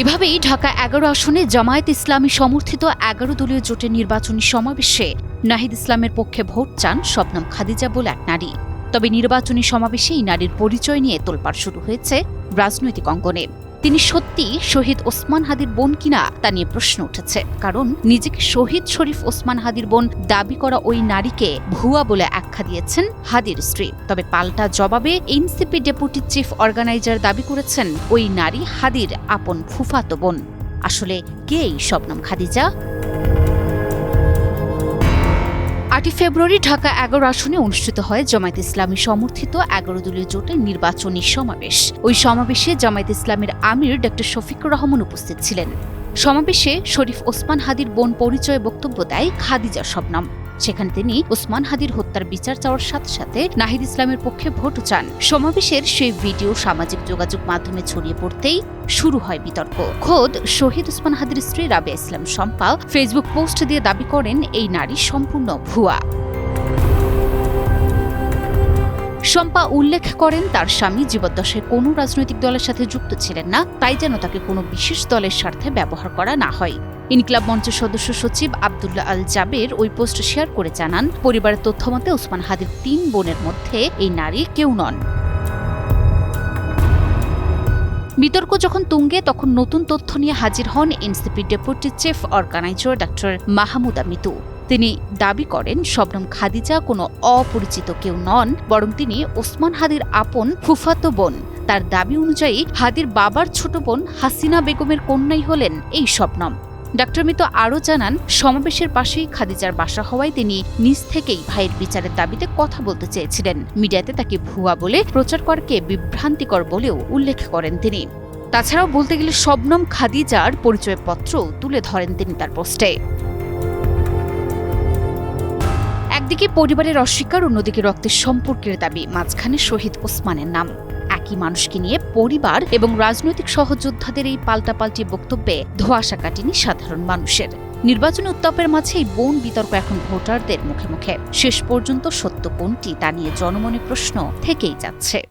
এভাবেই ঢাকা ১১ আসনে জামায়াত ইসলামী সমর্থিত ১১ দলীয় জোটের নির্বাচনী সমাবেশে নাহিদ ইসলামের পক্ষে ভোট চান শবনম খাদিজা বলে এক নারী। তবে নির্বাচনী সমাবেশে এই নারীর পরিচয় নিয়ে তোলপাড় শুরু হয়েছে রাজনৈতিক অঙ্গনে। তিনি সত্যি শহীদ ওসমান হাদির বোন কিনা তা নিয়ে প্রশ্ন উঠেছে, কারণ নিজেকে শহীদ শরীফ ওসমান হাদির বোন দাবি করা ওই নারীকে ভুয়া বলে আখ্যা দিয়েছেন হাদির স্ত্রী। তবে পাল্টা জবাবে এনসিপি ডেপুটি চিফ অর্গানাইজার দাবি করেছেন ওই নারী হাদির আপন ফুফাতো বোন। আসলে কে এই শবনম খাদিজা? ৮ ফেব্রুয়ারি ঢাকা ১১ আসনে অনুষ্ঠিত হয় জামায়াত ইসলামী সমর্থিত ১১ দলীয় জোটের নির্বাচনী সমাবেশ। ওই সমাবেশে জামায়াত ইসলামের আমির ড শফিকুর রহমান উপস্থিত ছিলেন। সমাবেশে শরীফ ওসমান হাদির বোন পরিচয়ে বক্তব্য দেয় খাদিজা শবনম। সেখানে তিনি ওসমান হাদির হত্যার বিচার চাওয়ার সাথে সাথে নাহিদ ইসলামের পক্ষে ভোট চান। সমাবেশের সেই ভিডিও সামাজিক যোগাযোগ মাধ্যমে ছড়িয়ে পড়তেই শুরু হয় বিতর্ক। খোদ শহীদ ওসমান হাদির স্ত্রী রাবেয়া ইসলাম শম্পা ফেসবুক পোস্ট দিয়ে দাবি করেন এই নারী সম্পূর্ণ ভুয়া। শম্পা উল্লেখ করেন তার স্বামী জীবদ্দশায় কোনো রাজনৈতিক দলের সাথে যুক্ত ছিলেন না, তাই যেন তাকে কোনো বিশেষ দলের স্বার্থে ব্যবহার করা না হয়। ইনকিলাব মঞ্চের সদস্য সচিব আব্দুল্লাহ আল জাবের ওই পোস্ট শেয়ার করে জানান, পরিবারের তথ্যমতে ওসমান হাদির ৩ বোনের মধ্যে এই নারী কেউ নন। বিতর্ক যখন তুঙ্গে, তখন নতুন তথ্য নিয়ে হাজির হন এনসিপি ডেপুটি চিফ অর্গানাইজার ড মাহমুদা মিতু। তিনি দাবি করেন শবনম খাদিজা কোনো অপরিচিত কেউ নন, বরং তিনি ওসমান হাদির আপন ফুফাতো বোন। তার দাবি অনুযায়ী হাদির বাবার ছোট বোন হাসিনা বেগমের কন্যাই হলেন এই শবনম। ডাক্তার মিতু আরও জানান, সমাবেশের পাশেই খাদিজার বাসা হওয়ায় তিনি নিজ থেকেই ভাইয়ের বিচারের দাবিতে কথা বলতে চেয়েছিলেন। মিডিয়াতে তাকে ভুয়া বলে প্রচার করাকে বিভ্রান্তিকর বলেও উল্লেখ করেন তিনি। তাছাড়াও বলতে গেলে শবনম খাদিজার পরিচয়পত্র তুলে ধরেন তিনি তার পোস্টে। একদিকে পরিবারের অস্বীকার, অন্যদিকে রক্তের সম্পর্কের দাবি, মাঝখানে শহীদ ওসমানের নাম। একই মানুষকে নিয়ে পরিবার এবং রাজনৈতিক সহযোদ্ধাদের এই পাল্টাপাল্টি বক্তব্যে ধোঁয়াশা কাটেনি সাধারণ মানুষের। নির্বাচনী উত্তাপের মাঝে এই বোন বিতর্ক এখন ভোটারদের মুখে মুখে। শেষ পর্যন্ত সত্য কোনটি তা নিয়ে জনমনে প্রশ্ন থেকেই যাচ্ছে।